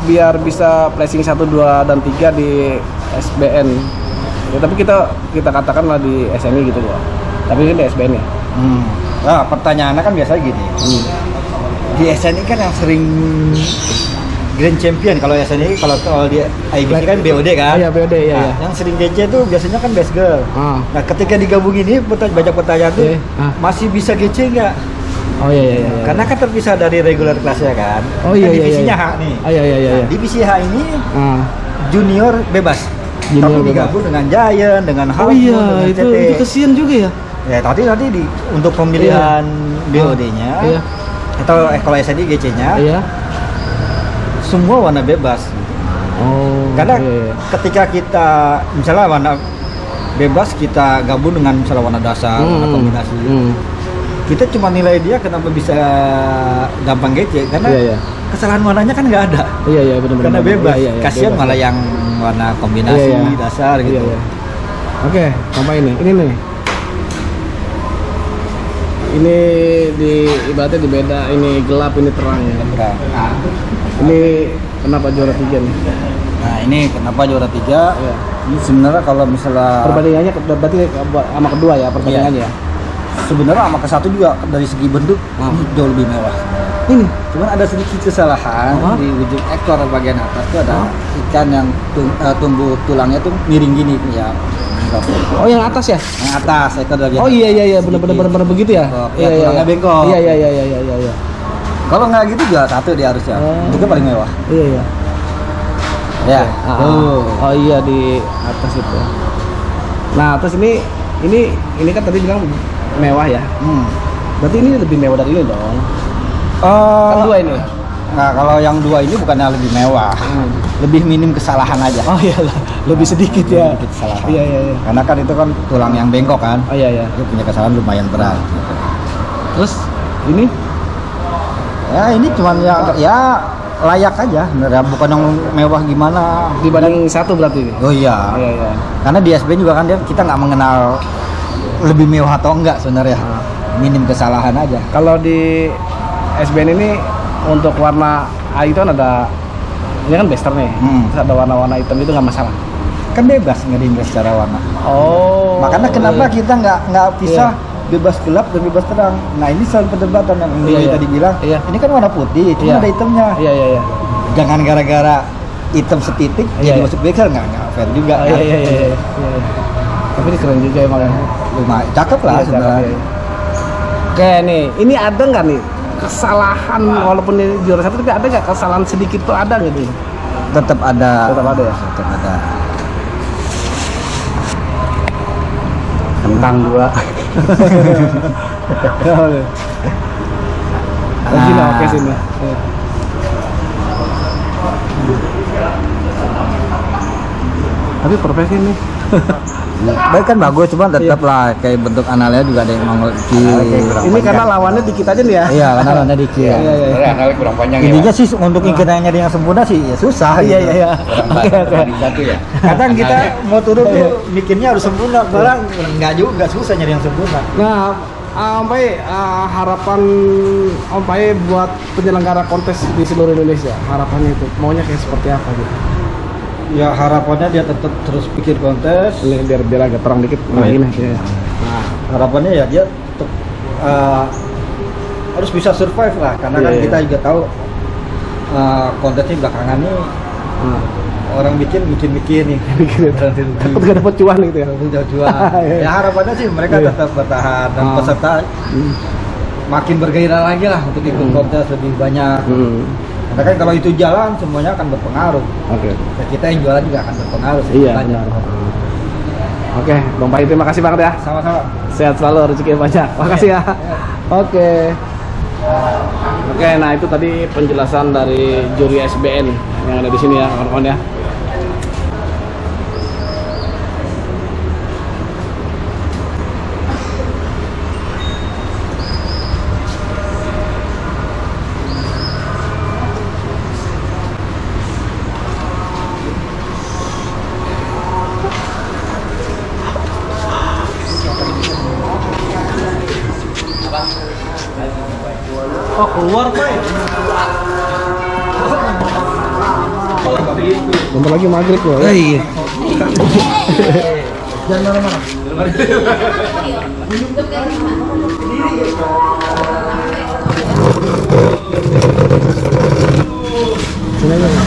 S2: biar bisa placing 1, 2, dan 3 di SBN. Ya, tapi kita katakanlah di SNI gitu loh. Tapi ini di SBN ya.
S5: Nah pertanyaannya kan biasanya gini. Di SNI kan yang sering Grand Champion kalau ya sendiri, kalau di IBC kan BOD kan.
S2: Iya, BOD ya.
S5: Nah, yang sering GC itu biasanya kan best girl.
S2: Ah.
S5: Nah, ketika digabung ini banyak pertanyaan tuh masih bisa GC nggak?
S2: Oh iya.
S5: Karena kan terpisah dari regular kelasnya kan.
S2: Oh iya,
S5: Kan
S2: iya,
S5: divisinya
S2: iya.
S5: H nih.
S2: Oh iya.
S5: Nah, divisi H ini
S2: Ah.
S5: junior bebas.
S2: Junior
S5: Tapi
S2: bebas.
S5: digabung dengan Giant, dengan
S2: Oh
S5: Half Moon,
S2: iya,
S5: dengan
S2: itu
S5: CT.
S2: kesian juga ya.
S5: Ya, tadi untuk pemilihan BOD-nya
S2: Iya.
S5: atau kalau SNI GC-nya
S2: Iya.
S5: semua warna bebas.
S2: Oh.
S5: Karena
S2: iya.
S5: ketika kita misalnya warna bebas kita gabung dengan misalnya warna dasar, warna kombinasi. Kita cuma nilai dia kenapa bisa gampang GC karena
S2: Iya.
S5: kesalahan warnanya kan nggak ada.
S2: Iya benar-benar.
S5: Karena bebas.
S2: Iya,
S5: Kasihan
S2: bebas.
S5: malah yang warna kombinasi
S2: Iya.
S5: dasar gitu.
S2: Iya. Oke, sampai ini nih. Ini ibaratnya di beda, ini gelap, ini terang ya.
S5: Nah,
S2: Ini kenapa juara 3 nih?
S5: nah, ini kenapa juara 3?
S2: Iya.
S5: Ini sebenarnya kalau misalnya
S2: Perbandingannya berarti sama kedua ya perbandingannya ya.
S5: sebenarnya sama ke satu juga dari segi bentuk ini jauh lebih mewah.
S2: Ini
S5: Cuman ada sedikit kesalahan di ujung ekor bagian atas itu ada ikan yang tumbuh tulangnya tuh miring gini ya.
S2: oh yang atas ya?
S5: Yang atas ekor bagian.
S2: Oh iya benar begitu ya.
S5: Bengkok. Ya, tulangnya bengkok.
S2: Iya.
S5: Kalau nggak gitu juga satu dia harusnya. Itu paling mewah.
S2: Iya.
S5: Ya.
S2: Oh iya di atas itu. Nah, terus ini kan tadi bilang mewah ya. Berarti ini lebih mewah dari ini dong. Kan dua ini.
S5: Nah, kalau yang dua ini bukannya lebih mewah. Lebih minim kesalahan aja.
S2: Oh iya lebih sedikit ya.
S5: Sedikit kesalahan.
S2: Iya.
S5: Karena kan itu kan tulang yang bengkok kan.
S2: Oh iya.
S5: Itu punya kesalahan lumayan berat. Gitu.
S2: Terus ini
S5: Ya ini cuman ya layak aja, sebenarnya bukan yang mewah gimana.
S2: dibanding satu berarti ini.
S5: Oh iya.
S2: Iya.
S5: Karena di SBN juga kan kita nggak mengenal lebih mewah atau enggak sebenarnya. Minim kesalahan aja.
S2: Kalau di SBN ini untuk warna A itu kan ada, ini kan bester nih. Terus ada warna-warna hitam itu nggak masalah.
S5: Kan bebas ngerimba secara warna.
S2: Oh.
S5: Makanya kenapa kita nggak pisah bebas gelap dan bebas terang. Nah ini soal perdebatan yang tadi bilang.
S2: Iya.
S5: Ini kan warna putih, cuma ada hitamnya.
S2: Iya.
S5: Jangan gara-gara hitam setitik jadi masuk bexer nggak fair juga.
S2: Iya. Tapi ini keren juga emang.
S5: Lumayan cakep lah sebenarnya.
S2: Oke nih, ini ada nggak nih kesalahan walaupun ini juara satu tapi ada nggak kesalahan sedikit tuh ada gitu?
S5: Tetap ada.
S2: Tetap ada ya.
S5: Tetap ada.
S2: Tentang dua. Sini oke sini. Tapi perfect nih.
S5: Baik kan bagus, cuma tetap lah kayak bentuk analnya juga ada yang mengecil.
S2: Ini karena lawannya dikit aja nih ya.
S5: Iya, karena lawannya dikit.
S3: Sebenarnya analnya kurang panjang ya.
S5: Intinya sih untuk ikannya nyari yang sempurna sih ya susah.
S2: Iya.
S3: Oke. Satu ya.
S5: Kadang kita mau turun tuh bikinnya harus sempurna, barang nggak juga susah nyari yang sempurna.
S2: Nah, sampai harapan Om Pai buat penyelenggara kontes di seluruh Indonesia, harapannya itu maunya kayak seperti apa gitu?
S5: Ya harapannya dia tetap terus bikin kontes.
S2: Ini biar agak terang dikit. Nah, ini. Ya.
S5: Nah, harapannya ya dia tetap harus bisa survive lah, karena kan kita juga tahu kontesnya belakangan nih orang bikin nih.
S2: Takut gak dapet cuan gitu ya.
S5: Udah jual. Ya harapannya sih mereka tetap bertahan dan peserta makin bergairah lagi lah untuk ikut kontes lebih banyak. Karena kan kalau itu jalan semuanya akan berpengaruh.
S2: Oke.
S5: Dan kita yang jualan juga akan berpengaruh.
S2: Iya. Oke, Bang Pai terima kasih banget ya.
S5: Sama-sama.
S2: Sehat selalu, rezeki banyak. Makasih ya. Oke. Oke, nah itu tadi penjelasan dari juri SBN yang ada di sini ya, kawan-kawan ya. Oh keluar Pak. Bentar lagi maghrib loh.
S5: Iya.
S2: Jangan mana-mana. Sini aja.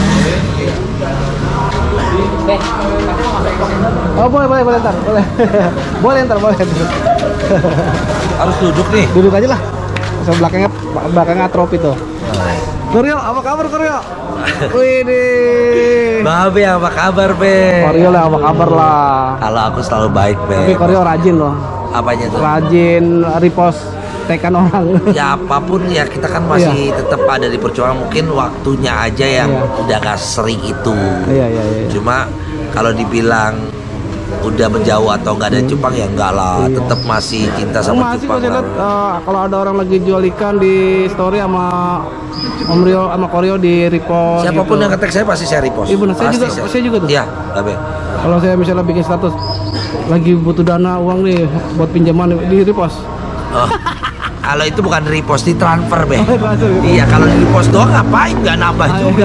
S2: Oh boleh ntar, boleh. boleh.
S6: Harus duduk nih.
S2: Duduk aja lah. Saya belakangnya trop itu. Koryo, apa kabar Koryo? Wih,
S6: Bang Abe, apa kabar Be?
S2: Koryo lah, apa kabar lah.
S6: Kalau aku selalu baik Be.
S2: Tapi Koryo rajin loh.
S6: Apanya tuh?
S2: Rajin repost tekan orang.
S6: Ya apapun ya kita kan masih tetap ada di perjuangan. Mungkin waktunya aja yang udah gak sering itu.
S2: Iya.
S6: Cuma kalau dibilang udah menjauh atau nggak ada cupang ya enggak lah, tetap masih cinta sama
S2: Masih
S6: cupang
S2: kok saya
S6: lah.
S2: lihat kalau ada orang lagi jual ikan di story sama Om Rio sama Koryo di repost.
S6: Siapapun
S2: gitu.
S6: yang ngetek saya pasti saya repost.
S2: Iya benar, saya juga tuh.
S6: Iya, Abe.
S2: Kalau saya misalnya bikin status lagi butuh dana uang nih buat pinjaman di repost.
S6: Oh. Kalau itu bukan repost, di transfer Be.
S2: Oh, transfer, gitu.
S6: Iya, kalau di repost doang ngapain nggak nambah juga.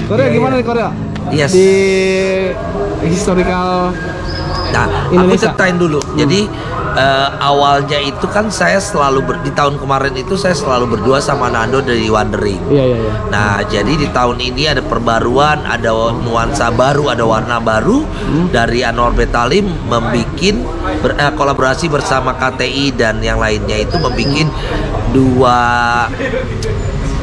S2: Koryo gimana nih Koryo?
S6: Yes.
S2: Di historical
S6: Nah,
S2: Indonesia.
S6: aku ceritain dulu. Jadi awalnya itu kan saya selalu di tahun kemarin itu saya selalu berdua sama Nando dari Wandering.
S2: Iya.
S6: Nah, jadi di tahun ini ada perbaruan, ada nuansa baru, ada warna baru dari Anwar Betalim membuat kolaborasi bersama KTI dan yang lainnya itu membuat dua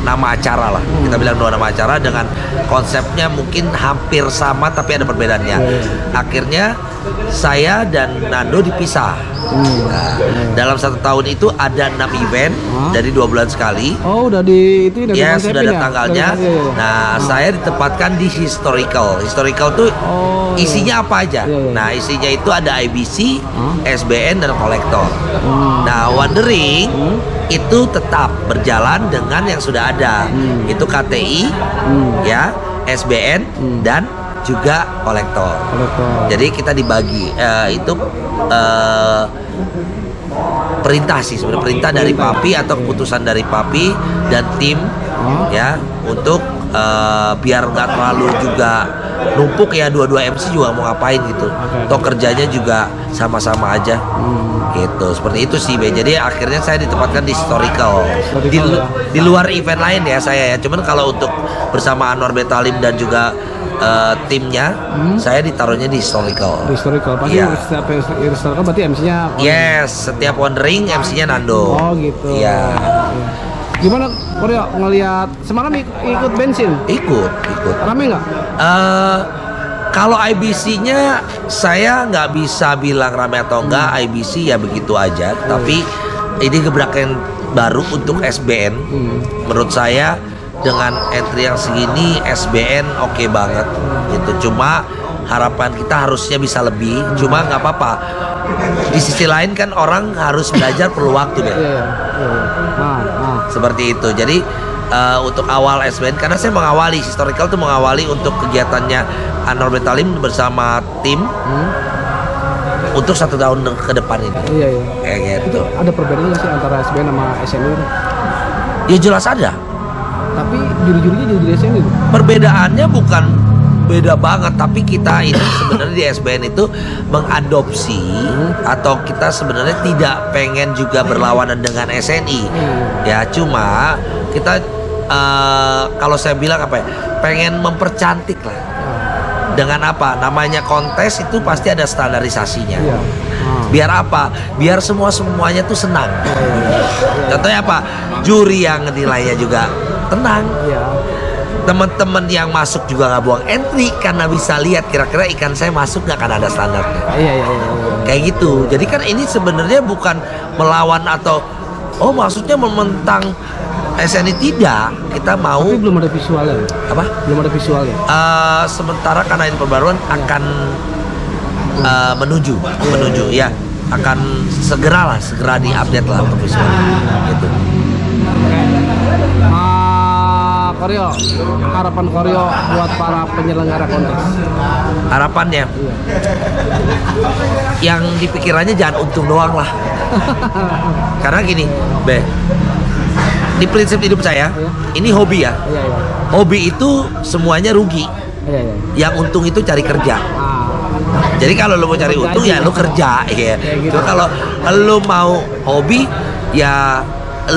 S6: nama acara lah. Kita bilang dua nama acara dengan konsepnya mungkin hampir sama tapi ada perbedaannya. Akhirnya saya dan Nando dipisah. Nah, dalam 1 tahun itu ada 6 event dari 2 bulan sekali.
S2: Oh, udah di itu
S6: Ya sudah ada tanggalnya. Nah, saya ditempatkan di historical. Historical tuh isinya apa aja?
S2: Iya.
S6: Nah, isinya itu ada IBC, SBN dan kolektor. Nah, Wandering itu tetap berjalan dengan yang sudah ada. Itu KTI, ya, SBN dan juga kolektor. Jadi kita dibagi itu perintah sih sebenarnya, perintah dari Papi atau keputusan dari Papi dan tim ya untuk biar nggak terlalu juga numpuk ya, dua-dua MC juga mau ngapain gitu. Toh kerjanya juga sama-sama aja. Gitu. Seperti itu sih Be. Jadi akhirnya saya ditempatkan di historical. Di luar event lain ya saya ya. Cuman kalau untuk bersama Anwar Betalim dan juga timnya saya ditaruhnya di historical.
S2: Historical pasti setiap historical berarti MC-nya
S6: Yes, setiap Wandering MC-nya Nando.
S2: Oh gitu.
S6: Iya.
S2: Gimana Koryo ngelihat semalam ikut bensin?
S6: Ikut.
S2: Rame nggak?
S6: Kalau IBC-nya saya nggak bisa bilang rame atau enggak. IBC ya begitu aja. Tapi ini gebrakan baru untuk SBN. Menurut saya dengan entry yang segini SBN oke banget gitu. Cuma harapan kita harusnya bisa lebih. Cuma nggak apa-apa. Di sisi lain kan orang harus belajar perlu waktu deh. Seperti itu. Jadi untuk awal SBN karena saya mengawali historical tuh mengawali untuk kegiatannya Anwar Betalim bersama tim untuk 1 tahun ke depan ini.
S2: Iya.
S6: Kayak gitu.
S2: Itu ada perbedaan nggak sih antara SBN sama SNU?
S6: Ya jelas ada.
S2: Tapi juri-jurinya jadi SNU itu.
S6: Perbedaannya bukan beda banget, tapi kita ini sebenarnya di SBN itu mengadopsi atau kita sebenarnya tidak pengen juga berlawanan dengan SNI. Ya cuma kita kalau saya bilang apa ya, pengen mempercantik lah. Dengan apa? Namanya kontes itu pasti ada standarisasinya. Biar apa? Biar semuanya tuh senang. Contohnya apa? Juri yang nilainya juga tenang. Teman-teman yang masuk juga nggak buang entry karena bisa lihat kira-kira ikan saya masuk nggak, kan ada standarnya.
S2: Iya.
S6: Kayak gitu. Jadi kan ini sebenarnya bukan melawan atau maksudnya mementang SNI, tidak. Kita mau.
S2: Tapi belum ada visualnya.
S6: Apa?
S2: Belum ada visualnya.
S6: Sementara karena ini perbaruan akan menuju ya, akan segera diupdate lah untuk visual gitu.
S2: Koryo, harapan Koryo buat para penyelenggara kontes.
S6: Harapannya yang dipikirannya jangan untung doang lah. Karena gini Be, di prinsip hidup saya ini hobi ya. Hobi itu semuanya rugi. Yang untung itu cari kerja. Jadi kalau lo mau cari untung ya lo kerja ya. Gitu. Kalau lo mau hobi ya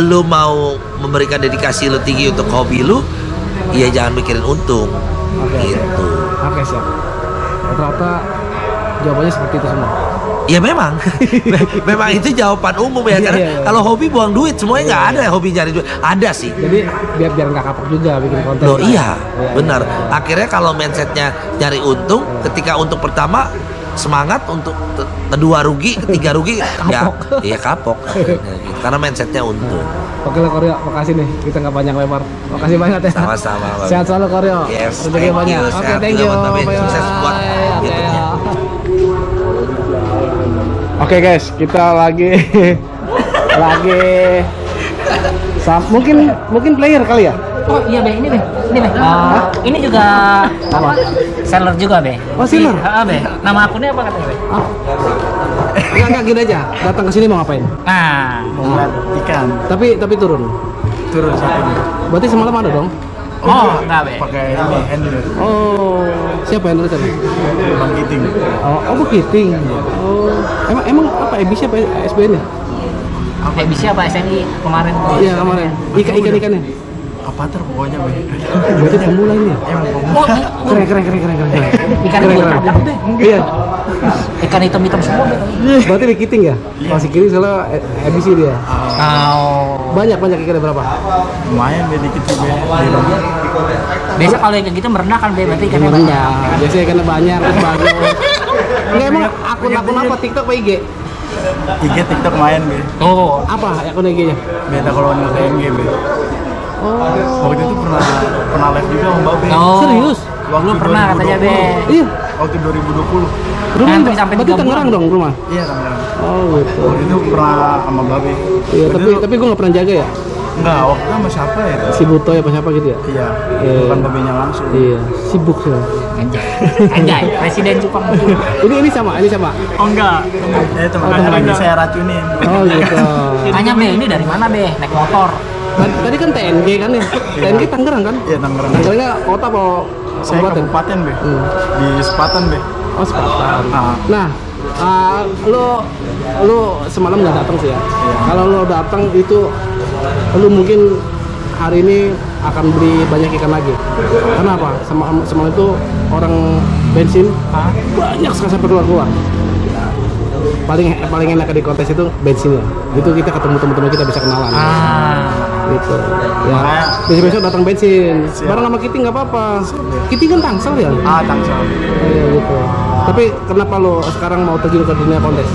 S6: lo mau memberikan dedikasi lo tinggi untuk hobi lo, ya jangan mikirin untung. Gitu.
S2: Oke, siap. Rata-rata jawabannya seperti itu semua.
S6: Ya memang, memang itu jawaban umum ya. Karena
S2: Iya.
S6: kalau hobi buang duit, semuanya nggak ada hobi nyari duit. Ada sih.
S2: Jadi biar nggak kapok juga bikin konten.
S6: Loh iya, benar. Akhirnya kalau mindsetnya nyari untung, ketika untuk pertama semangat, untuk kedua rugi, ketiga rugi, ya iya kapok. Karena mindsetnya untung.
S2: Oke lah Koryo, makasih nih. Kita nggak panjang lebar. Makasih banget ya.
S6: Sama-sama, Bang.
S2: Sehat selalu Koryo.
S6: Yes,
S2: Rezeki
S6: thank you.
S2: banyak. Oke,
S6: Sehat
S2: thank
S6: juga
S2: you.
S6: buat Babe.
S2: Bye-bye.
S6: Sukses buat
S2: Oke.
S6: YouTube-nya.
S2: Oke guys, kita lagi mungkin player kali ya?
S7: Oh iya Be, ini Be. Ini juga apa? Seller juga Be.
S2: Oh, seller?
S7: Iya, Be. Nama akunnya apa katanya Be?
S2: Enggak gini aja. Datang ke sini mau ngapain?
S7: Nah,
S5: Mau lihat ikan.
S2: Tapi turun.
S5: Turun satu.
S2: Berarti semalam ada dong?
S7: oh enggak Be.
S5: Pakai ini handler.
S2: Oh, siapa yang nulis tadi?
S5: Bang Giting.
S2: Oh, Begiting. Oh, emang apa EBC apa SBN ya?
S7: Bisa apa SNI kemarin?
S2: Iya kemarin. Ikannya.
S5: Avatar pokoknya Be.
S2: Berarti pemula ini ya?
S5: Emang
S7: Oh,
S2: Keren.
S7: ikan
S2: Keren.
S7: hitam Be.
S2: Iya.
S7: Ikan hitam semua Be.
S2: Berarti Begiting ya? Masih kiri soalnya EBC dia.
S7: Oh.
S2: Banyak ikannya berapa?
S5: lumayan Be, dikit sih Be.
S7: Biasa kalau yang kayak gitu merendahkan Be, berarti ikannya banyak.
S2: Biasanya ikannya banyak, terus bagus. Enggak emang akun apa TikTok apa IG?
S5: IG TikTok main Be.
S7: Oh,
S2: Apa akun IG-nya?
S5: Beta kolonial TNG Be.
S2: Oh,
S5: Waktu itu pernah live juga sama Babe.
S7: oh.
S2: serius?
S5: Waktu
S7: Lu pernah katanya Be.
S2: Iya.
S5: Waktu 2020.
S2: Rumah
S7: Ngantri sampai
S2: berarti
S7: 3
S2: Tangerang
S7: bulan.
S2: dong rumah.
S5: Iya Tangerang.
S2: Oh gitu.
S5: Waktu itu pernah sama Babe.
S2: Iya,
S5: Waktu itu-
S2: tapi gue nggak pernah jaga ya.
S5: enggak, waktu itu sama siapa ya?
S2: Si Buto ya apa siapa gitu ya?
S5: Iya,
S2: Iya.
S5: bukan Babenya langsung.
S2: Iya, sibuk sih.
S7: Anjay, Presiden Jepang.
S2: Ini sama.
S5: Oh enggak. Teman lagi saya racunin.
S2: Oh gitu.
S7: Tanya Be, ini dari mana Be? Naik motor.
S2: Tadi kan TNG kan ya? TNG Tangerang kan?
S5: Iya Tangerang.
S2: Tangerangnya kota apa
S5: Saya kabupaten Be. Di Sepatan Be.
S2: Oh Sepatan.
S5: Ah.
S2: Nah, lu semalam nggak datang sih ya? Kalau lu datang itu, lu mungkin hari ini akan beli banyak ikan lagi. Kenapa? Semalam itu orang bensin banyak sekali sampai keluar. Paling enak di kontes itu bensinnya. Itu kita ketemu teman-teman kita bisa kenalan. Gitu. Ya.
S5: Makanya-
S2: Besok datang bensin. Bareng sama Kiting nggak apa-apa. Kiting kan Tangsel ya?
S5: Tangsel.
S2: Iya gitu. Tapi kenapa lo sekarang mau terjun ke dunia kontes?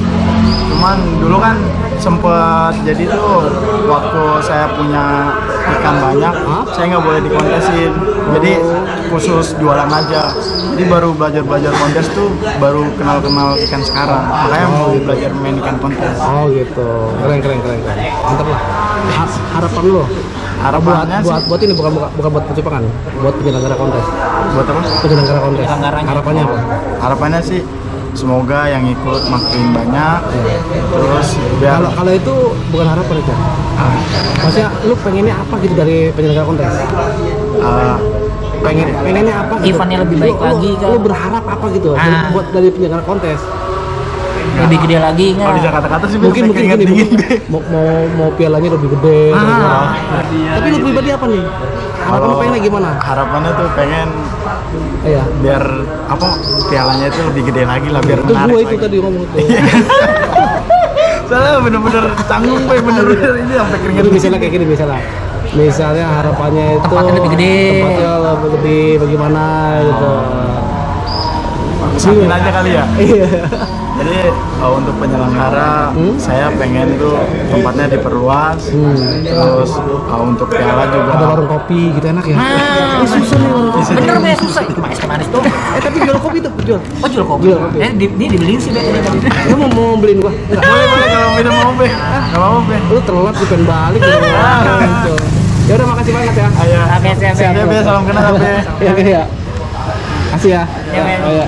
S5: Cuman dulu kan sempet jadi tuh waktu saya punya ikan banyak, saya nggak boleh dikontesin. Jadi khusus jualan aja. Jadi baru belajar kontes tuh baru kenal ikan sekarang. Makanya mau belajar main ikan kontes.
S2: Oh gitu. Keren. Mantap lah. Harapan lo?
S5: Harapannya
S2: buat ini bukan buat percepakan, buat penyelenggara kontes.
S5: buat apa?
S2: Penyelenggara kontes. Harapannya apa?
S5: Harapannya sih semoga yang ikut makin banyak. Terus biar
S2: Kalau itu bukan harapan aja. Maksudnya lu pengennya apa gitu dari penyelenggara kontes? Pengennya apa gitu?
S7: Eventnya lebih baik lagi kan?
S2: Lu berharap apa gitu buat dari penyelenggara kontes?
S7: Lebih gede lagi
S5: kalau
S7: nggak?
S5: bisa kata-kata sih
S2: Mungkin
S5: sampai keringat
S2: gini,
S5: dingin.
S2: mau pialanya lebih gede. Tapi lu pribadi apa nih? Harapan lu pengennya gimana?
S5: Harapannya tuh pengen
S2: Iya.
S5: biar apa pialanya itu lebih gede lagi lah, biar
S2: Itu
S5: menarik
S2: gue itu
S5: lagi.
S2: tadi ngomong itu.
S5: Soalnya bener-bener canggung Pak, bener-bener ini sampai keringat
S2: Itu misalnya kayak gini misalnya harapannya itu
S7: Tempatnya lebih gede.
S2: tempatnya lebih bagaimana gitu.
S5: Sampin aja kali ya.
S2: Iya.
S5: Jadi untuk penyelenggara saya pengen tuh tempatnya diperluas. Terus untuk piala juga.
S2: Ada warung kopi gitu enak ya.
S7: Nah,
S2: Susah nih warung kopi.
S7: bener Be, susah. Itu mah es teh manis tuh.
S2: Tapi jual kopi tuh jual.
S7: Oh jual kopi.
S2: Jual kopi.
S7: Ini dibeliin sih Be tadi.
S2: Lu mau beliin gua? Enggak.
S5: Boleh kalau beda mau Be. Enggak mau Be.
S2: Lu telat bukan balik gitu. Ya udah makasih banget ya.
S5: Ayo.
S7: Oke, siap.
S5: Be, salam kenal Be.
S2: Iya. Kasih ya.
S7: Ya, Be.
S2: Iya.